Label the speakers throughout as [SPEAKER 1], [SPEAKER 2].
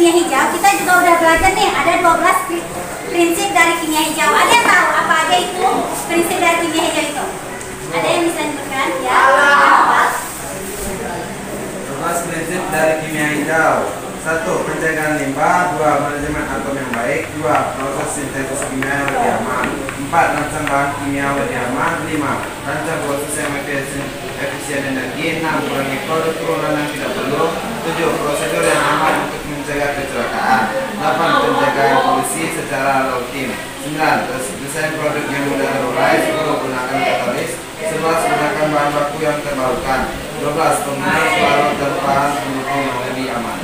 [SPEAKER 1] kimia hijau, kita juga udah belajar nih, ada 12 prinsip dari kimia hijau. Ada yang tahu apa aja itu prinsip dari kimia hijau itu? Ada yang bisa disebutkan? Ya.
[SPEAKER 2] 12 prinsip dari kimia hijau. 1. Penjagaan limbah. 2. Manajemen atom yang baik. 2. Proses sintesis kimia yang lebih aman. 4. Rancang bahan kimia lebih aman. 5. Rancang proses yang efisien energi. 6. Kurangi produk turunan yang tidak perlu. 7. Prosedur yang aman untuk mencegah kecelakaan. 8. Penjagaan polusi secara rutin. 9. Desain produk yang mudah terurai. 10. Gunakan katalis. 11. Gunakan bahan baku yang terbarukan. 12. Penggunaan pelarut dan bahan pendukung yang lebih aman.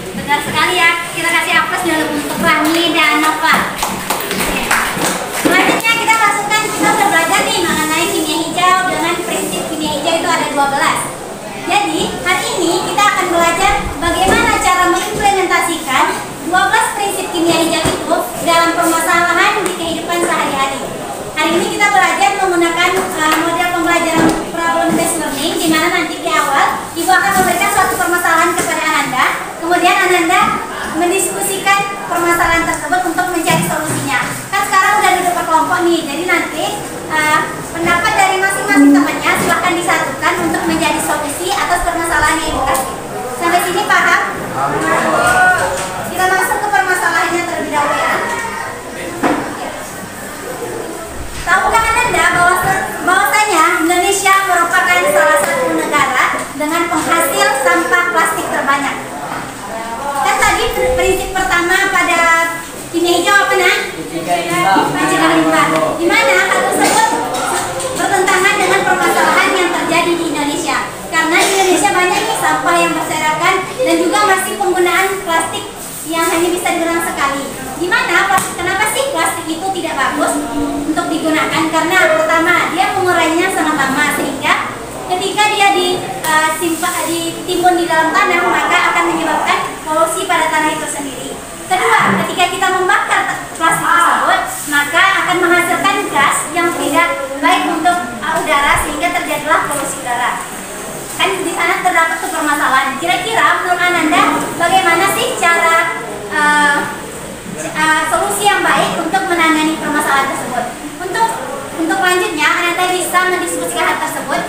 [SPEAKER 1] Benar sekali ya. Kita kasih aplaus dulu untuk Rani dan Nova. Selanjutnya kita masukkan, kita udah belajar nih mengenai kimia hijau dengan prinsip kimia hijau itu ada 12. Jadi hari ini kita akan belajar bagaimana cara mengimplementasikan 12 prinsip kimia hijau itu dalam permasalahan di kehidupan sehari-hari. Hari ini kita belajar menggunakan model pembelajaran problem based learning, di mana nanti di awal Ibu akan memberikan suatu permasalahan kepada Ananda, kemudian Ananda mendiskusikan permasalahan tersebut untuk mencari solusinya. Kan sekarang udah duduk berkelompok nih, jadi nanti pendapat dari masing-masing temannya silahkan disatukan untuk menjadi solusi atas permasalahan yang Ibu kasih. Sampai sini paham? Kita masuk ke permasalahannya terlebih dahulu ya. Tahukah Ananda bahwasanya Indonesia merupakan salah satu negara dengan penghasil sampah plastik terbanyak? Kan tadi prinsip pertama pada kimia hijau apa nah? Pencegahan limbah. Di mana hal tersebut bertentangan dengan permasalahan yang terjadi di Indonesia. Karena di Indonesia banyak nih sampah yang berserakan dan juga masih penggunaan plastik yang hanya bisa diulang sekali. Gimana? Kenapa sih plastik itu tidak bagus untuk digunakan? Karena pertama, dia mengurainya sangat lama, sehingga ketika dia ditimbun di dalam tanah, maka akan menyebabkan polusi pada tanah itu sendiri. Kedua, ketika kita membakar plastik tersebut, maka akan menghasilkan gas yang tidak baik untuk udara, sehingga terjadilah polusi udara. Kan di sana terdapat permasalahan. Kira-kira menurut Ananda, bagaimana sih cara solusi yang baik untuk menangani permasalahan tersebut? Untuk lanjutnya, Ananda bisa mendiskusikan hal tersebut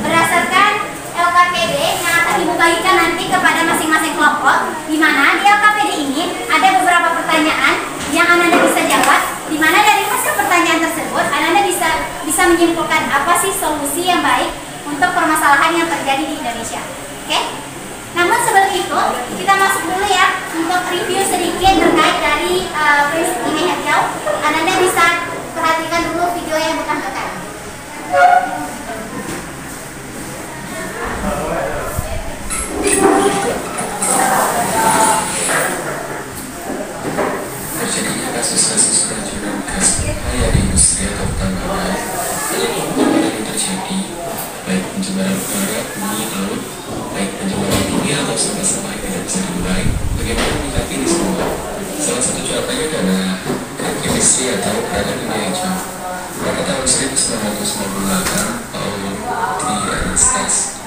[SPEAKER 1] berdasarkan LKPD yang akan Ibu bagikan nanti kepada masing-masing kelompok, di mana di LKPD ini ada beberapa pertanyaan yang Ananda bisa jawab, di mana dari hasil pertanyaan tersebut Ananda bisa menyimpulkan apa sih solusi yang baik untuk permasalahan yang terjadi di Indonesia. Oke? Namun sebelum itu, kita masuk dulu ya untuk review sedikit terkait dari prinsip kimia hijau. Ananda bisa perhatikan dulu video yang bertampilkan.
[SPEAKER 3] Terjadinya kasus-kasus keracunan gas berbahaya di industri atau pertambangan yang terjadi, baik pencemaran udara, bumi, laut, baik pencemaran kimia atau sampah-sampah yang tidak bisa diurai. Bagaimana menyikapi ini semua? Salah satu jawabannya adalah chemistry atau gerakan kimia hijau. Pada tahun 1998, Paul D. Aristides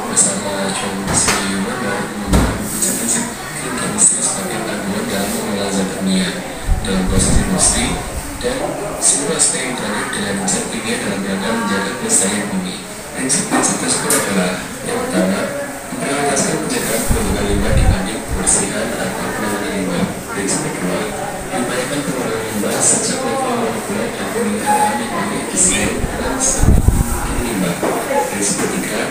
[SPEAKER 3] bersama John C. Warner menggunakan prinsip green chemistry sebagai panduan dalam mengolah zat kimia dalam proses industri dan seluruh aspek yang terkait dengan zat kimia dalam rangka menjaga kelestarian bumi. Prinsip-prinsip tersebut adalah: yang pertama, memprioritaskan pencegahan pembentukan limbah dibanding kebersihan atau penanganan limbah. Prinsip kedua, diupayakan pengurangan limbah sejak level molekuler dan pemeliharaan yang lebih efisien dan limbah. Prinsip ketiga,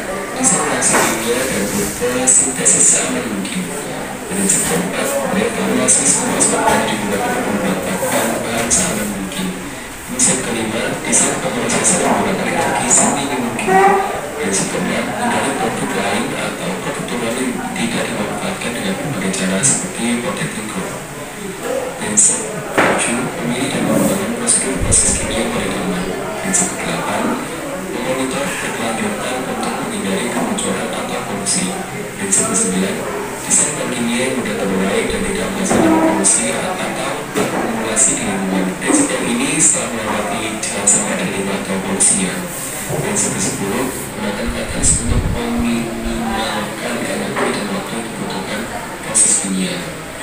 [SPEAKER 3] desain reaksi kimia dan rute sintesis seaman mungkin. Prinsip keempat, evaluasi semua aspek yang digunakan untuk mendapatkan bahan seaman mungkin. Prinsip kelima, desain pemrosesan menggunakan energi seminim mungkin. Prinsip keenam, hindari produk lain atau produk turunan yang tidak dimanfaatkan dengan berbagai cara seperti potato growth. Prinsip ketujuh, memilih dan mengembangkan prosedur proses kimia yang paling aman. Prinsip kedelapan, memonitor berkelanjutan untuk menghindari kemunculan atau polusi. Prinsip kesembilan, desain bahan kimia yang mudah terurai dan tidak menghasilkan polusi atau akumulasi di lingkungan. Prinsip yang ini setelah melewati jangan sampai ada limbah atau polusinya. Prinsip ke-10, gunakan batas untuk meminimalkan energi dan waktu yang dibutuhkan proses kimia.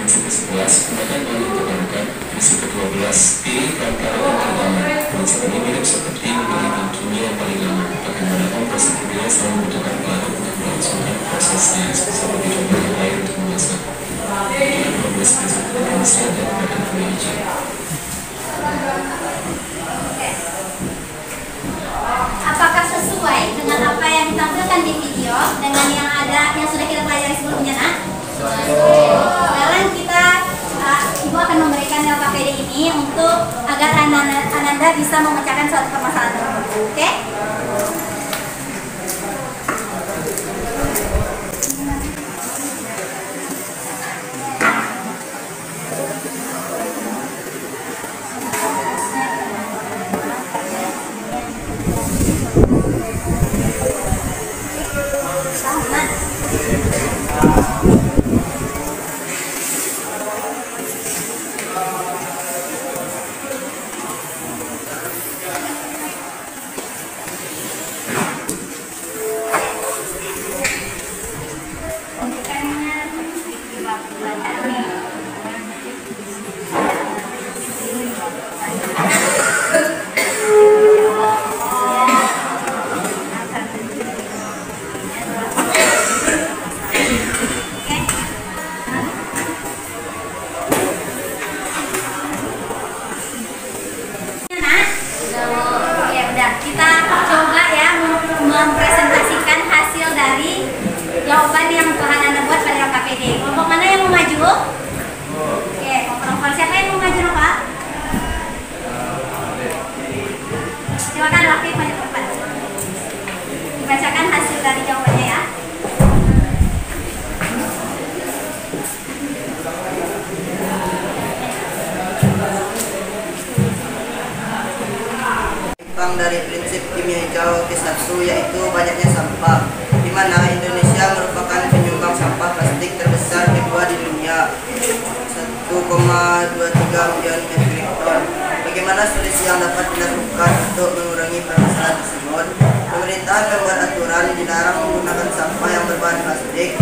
[SPEAKER 3] Prinsip ke-11, gunakan bahan yang terbarukan. Prinsip ke-12, pilih perantara yang terutama. Prinsip ini mirip seperti memilih bahan kimia yang paling lama. Bagaimanapun proses kimia selalu membutuhkan pelari untuk melangsungkan prosesnya, seperti contohnya air untuk memasak. Dengan 12 prinsip Indonesia dan gunakan kimia hijau.
[SPEAKER 1] Apakah sesuai dengan apa yang ditampilkan di video dengan yang sudah kita pelajari sebelumnya, nak? Sekarang kita Ibu akan memberikan LKPD ini untuk agar Ananda bisa memecahkan suatu permasalahan tersebut. Oke? Kita coba ya mempresentasikan hasil dari jawaban yang telah Anda buat pada LKPD. Kelompok mana yang mau maju? Oke, kelompok siapa yang mau maju, Pak? Silakan Rafi maju ke depan. Dibacakan hasil dari jawabannya ya.
[SPEAKER 4] Dari prinsip kimia hijau ke-1 yaitu banyaknya sampah, di mana Indonesia merupakan penyumbang sampah plastik terbesar kedua di dunia, 1,23 miliar metrik ton. Bagaimana solusi yang dapat dilakukan untuk mengurangi permasalahan tersebut? Pemerintah membuat aturan dilarang menggunakan sampah yang berbahan plastik.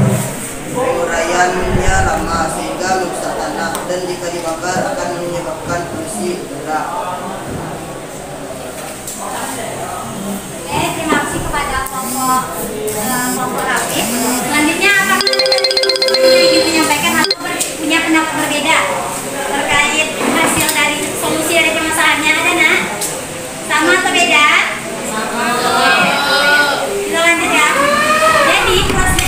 [SPEAKER 4] Penguraiannya lama sehingga merusak tanah, dan jika dibakar akan menyebabkan polusi udara.
[SPEAKER 1] Terima kasih kepada kelompok Rafi. Selanjutnya apakah ingin menyampaikan atau punya pendapat berbeda terkait hasil dari solusi dari permasalahannya? Ada, nak? Sama atau beda? Sama. Kita lanjut ya. Jadi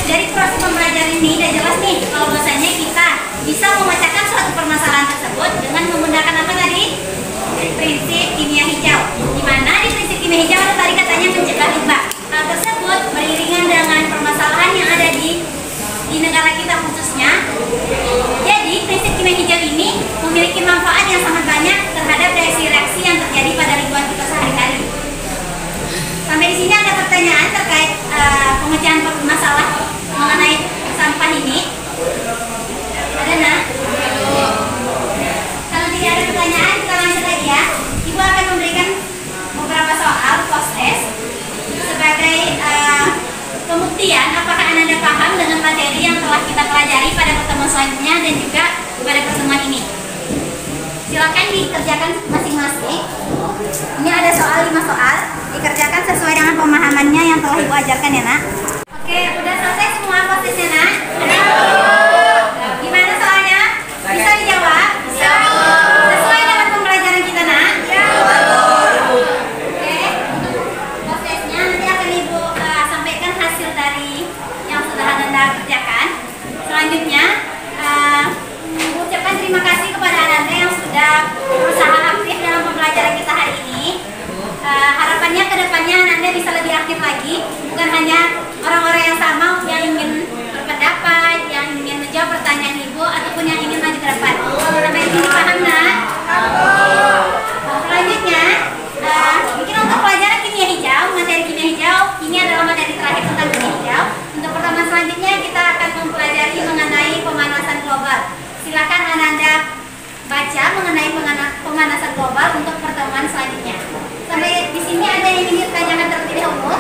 [SPEAKER 1] dari proses pembelajaran ini udah jelas nih kalau bahasanya kita bisa memecahkan suatu permasalahan tersebut dengan menggunakan apa tadi? Prinsip kimia hijau. Di mana di prinsip kimia hijau ada tadi katanya mencegah limbah. Hal tersebut beriringan dengan permasalahan yang ada di negara kita khususnya. Jadi prinsip kimia hijau ini memiliki manfaat yang sangat banyak terhadap reaksi-reaksi yang terjadi pada lingkungan kita sehari-hari. Sampai di sini ada pertanyaan terkait pemecahan masalah mengenai sampah ini. Ada, nak? Kalau tidak ada pertanyaan, kita lanjut lagi ya. Ibu akan memberikan beberapa soal post test sebagai pembuktian apakah Anda paham dengan materi yang telah kita pelajari pada pertemuan selanjutnya dan juga pada pertemuan ini. Silakan dikerjakan masing-masing. Ini ada 5 soal, dikerjakan sesuai dengan pemahamannya yang telah Ibu ajarkan ya, nak. Oke, udah selesai semua post testnya, nak? Gimana soalnya? Bisa dijawab? Sesuai dengan pembelajaran kita, nak? Oke, post testnya nanti akan Ibu sampaikan hasil dari yang sudah Anda kerjakan. Selanjutnya, Ibu ucapkan terima kasih kepada Anda yang sudah berusaha aktif dalam pembelajaran kita hari ini. Harapannya ke depannya Anda bisa lebih aktif lagi, bukan hanya orang-orang yang sama yang ingin berpendapat, yang ingin menjawab pertanyaan Ibu, ataupun yang ingin maju ke depan. Sampai di sini paham, nak? Selanjutnya, mungkin untuk pelajaran kimia hijau, materi kimia hijau, ini adalah materi terakhir tentang kimia hijau. Untuk pertemuan selanjutnya kita akan mempelajari mengenai pemanasan global. Silakan Anda baca mengenai pemanasan global untuk pertemuan selanjutnya. Sampai di sini ada yang ingin ditanyakan terlebih dahulu?